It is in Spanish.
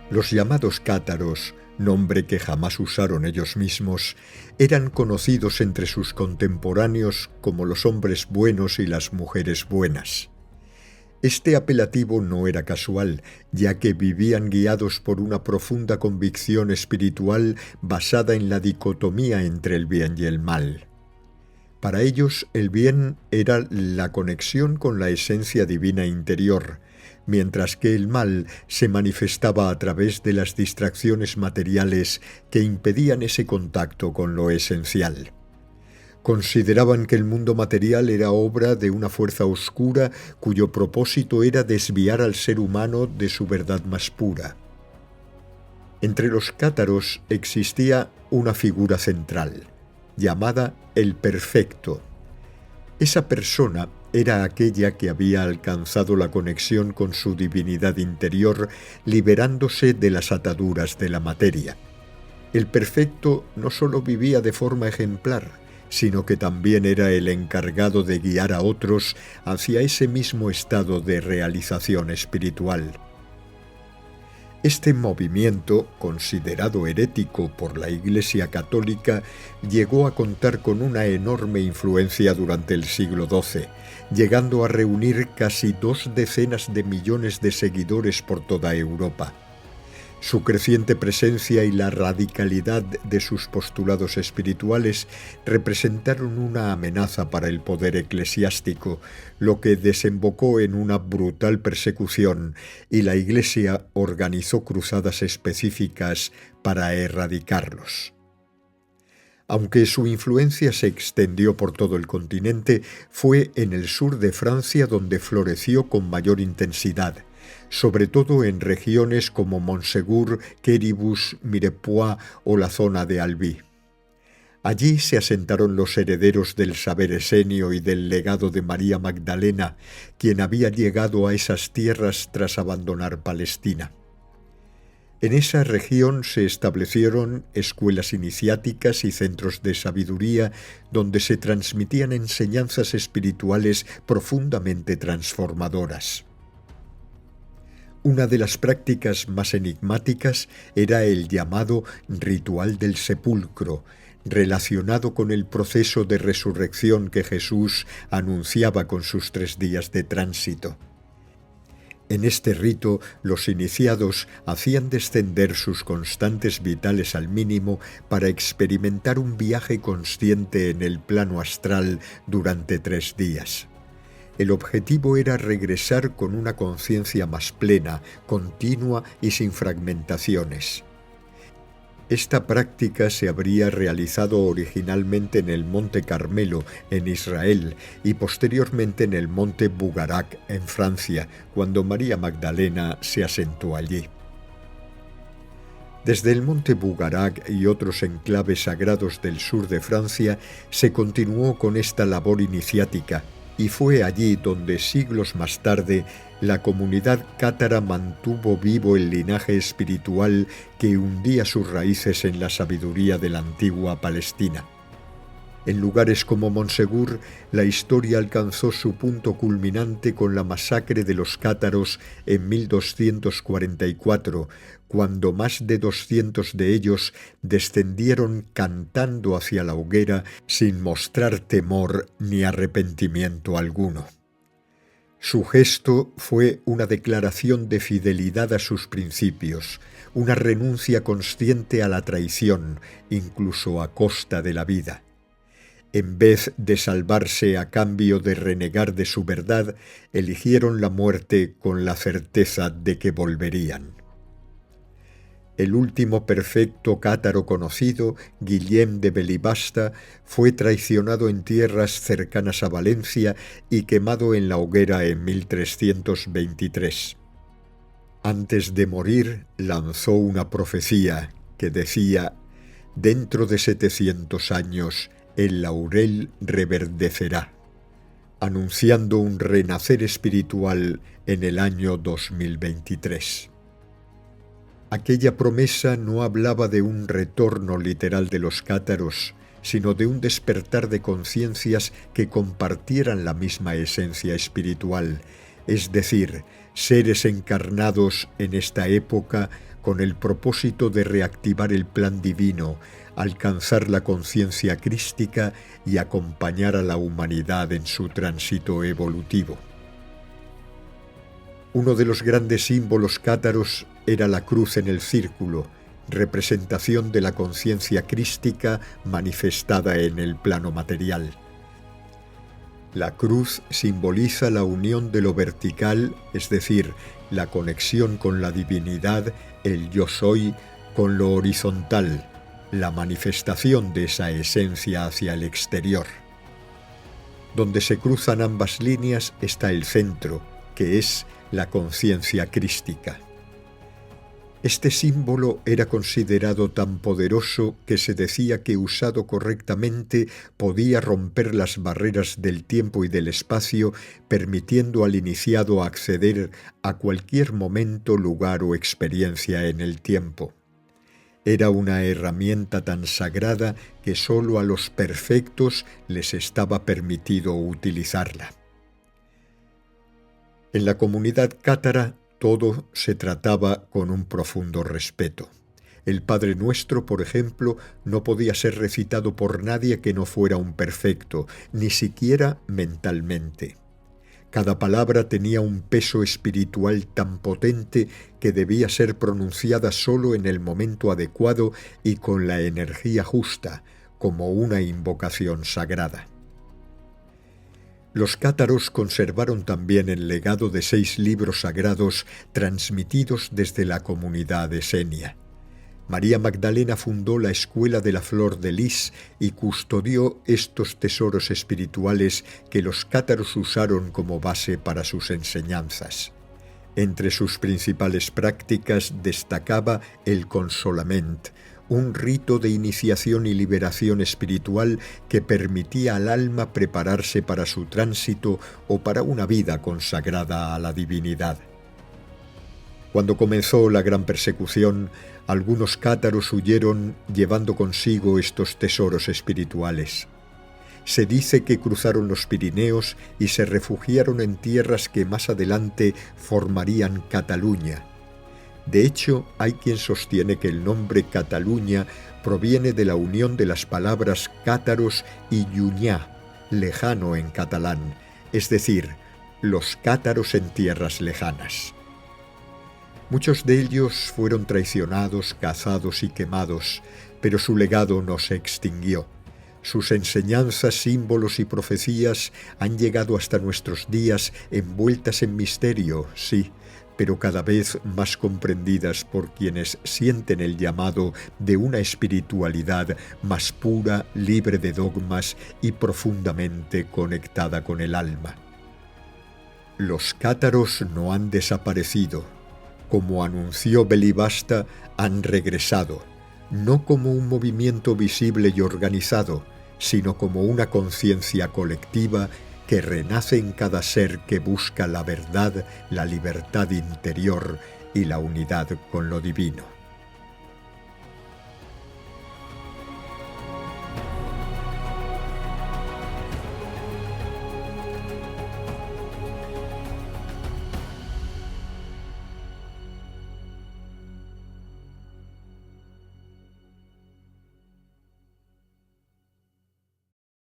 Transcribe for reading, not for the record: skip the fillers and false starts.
Los llamados cátaros, nombre que jamás usaron ellos mismos, eran conocidos entre sus contemporáneos como los hombres buenos y las mujeres buenas. Este apelativo no era casual, ya que vivían guiados por una profunda convicción espiritual basada en la dicotomía entre el bien y el mal. Para ellos, el bien era la conexión con la esencia divina interior, mientras que el mal se manifestaba a través de las distracciones materiales que impedían ese contacto con lo esencial. Consideraban que el mundo material era obra de una fuerza oscura cuyo propósito era desviar al ser humano de su verdad más pura. Entre los cátaros existía una figura central, llamada el perfecto. Esa persona era aquella que había alcanzado la conexión con su divinidad interior, liberándose de las ataduras de la materia. El perfecto no solo vivía de forma ejemplar, sino que también era el encargado de guiar a otros hacia ese mismo estado de realización espiritual. Este movimiento, considerado herético por la Iglesia Católica, llegó a contar con una enorme influencia durante el siglo XII, llegando a reunir casi 200 millones de seguidores por toda Europa. Su creciente presencia y la radicalidad de sus postulados espirituales representaron una amenaza para el poder eclesiástico, lo que desembocó en una brutal persecución, y la Iglesia organizó cruzadas específicas para erradicarlos. Aunque su influencia se extendió por todo el continente, fue en el sur de Francia donde floreció con mayor intensidad, sobre todo en regiones como Montségur, Quéribus, Mirepoix o la zona de Albi. Allí se asentaron los herederos del saber esenio y del legado de María Magdalena, quien había llegado a esas tierras tras abandonar Palestina. En esa región se establecieron escuelas iniciáticas y centros de sabiduría donde se transmitían enseñanzas espirituales profundamente transformadoras. Una de las prácticas más enigmáticas era el llamado ritual del sepulcro, relacionado con el proceso de resurrección que Jesús anunciaba con sus 3 días de tránsito. En este rito, los iniciados hacían descender sus constantes vitales al mínimo para experimentar un viaje consciente en el plano astral durante 3 días. El objetivo era regresar con una conciencia más plena, continua y sin fragmentaciones. Esta práctica se habría realizado originalmente en el Monte Carmelo, en Israel, y posteriormente en el Monte Bugarac, en Francia, cuando María Magdalena se asentó allí. Desde el Monte Bugarac y otros enclaves sagrados del sur de Francia se continuó con esta labor iniciática, y fue allí donde siglos más tarde la comunidad cátara mantuvo vivo el linaje espiritual que hundía sus raíces en la sabiduría de la antigua Palestina. En lugares como Montségur, la historia alcanzó su punto culminante con la masacre de los cátaros en 1244, cuando más de 200 de ellos descendieron cantando hacia la hoguera sin mostrar temor ni arrepentimiento alguno. Su gesto fue una declaración de fidelidad a sus principios, una renuncia consciente a la traición, incluso a costa de la vida. En vez de salvarse a cambio de renegar de su verdad, eligieron la muerte con la certeza de que volverían. El último perfecto cátaro conocido, Guillem de Belibasta, fue traicionado en tierras cercanas a Valencia y quemado en la hoguera en 1323. Antes de morir, lanzó una profecía que decía: «Dentro de 700 años, el laurel reverdecerá», anunciando un renacer espiritual en el año 2023. Aquella promesa no hablaba de un retorno literal de los cátaros, sino de un despertar de conciencias que compartieran la misma esencia espiritual, es decir, seres encarnados en esta época con el propósito de reactivar el plan divino, alcanzar la conciencia crística y acompañar a la humanidad en su tránsito evolutivo. Uno de los grandes símbolos cátaros era la cruz en el círculo, representación de la conciencia crística manifestada en el plano material. La cruz simboliza la unión de lo vertical, es decir, la conexión con la divinidad, el yo soy, con lo horizontal, la manifestación de esa esencia hacia el exterior. Donde se cruzan ambas líneas está el centro, que es la conciencia crística. Este símbolo era considerado tan poderoso que se decía que usado correctamente podía romper las barreras del tiempo y del espacio, permitiendo al iniciado acceder a cualquier momento, lugar o experiencia en el tiempo. Era una herramienta tan sagrada que sólo a los perfectos les estaba permitido utilizarla. En la comunidad cátara, todo se trataba con un profundo respeto. El Padre Nuestro, por ejemplo, no podía ser recitado por nadie que no fuera un perfecto, ni siquiera mentalmente. Cada palabra tenía un peso espiritual tan potente que debía ser pronunciada solo en el momento adecuado y con la energía justa, como una invocación sagrada. Los cátaros conservaron también el legado de 6 libros sagrados transmitidos desde la comunidad esenia. María Magdalena fundó la Escuela de la Flor de Lis y custodió estos tesoros espirituales que los cátaros usaron como base para sus enseñanzas. Entre sus principales prácticas destacaba el consolament, un rito de iniciación y liberación espiritual que permitía al alma prepararse para su tránsito o para una vida consagrada a la divinidad. Cuando comenzó la gran persecución, algunos cátaros huyeron llevando consigo estos tesoros espirituales. Se dice que cruzaron los Pirineos y se refugiaron en tierras que más adelante formarían Cataluña. De hecho, hay quien sostiene que el nombre Cataluña proviene de la unión de las palabras cátaros y llunyà, lejano en catalán, es decir, los cátaros en tierras lejanas. Muchos de ellos fueron traicionados, cazados y quemados, pero su legado no se extinguió. Sus enseñanzas, símbolos y profecías han llegado hasta nuestros días envueltas en misterio, sí, pero cada vez más comprendidas por quienes sienten el llamado de una espiritualidad más pura, libre de dogmas y profundamente conectada con el alma. Los cátaros no han desaparecido. Como anunció Belibasta, han regresado, no como un movimiento visible y organizado, sino como una conciencia colectiva que renace en cada ser que busca la verdad, la libertad interior y la unidad con lo divino.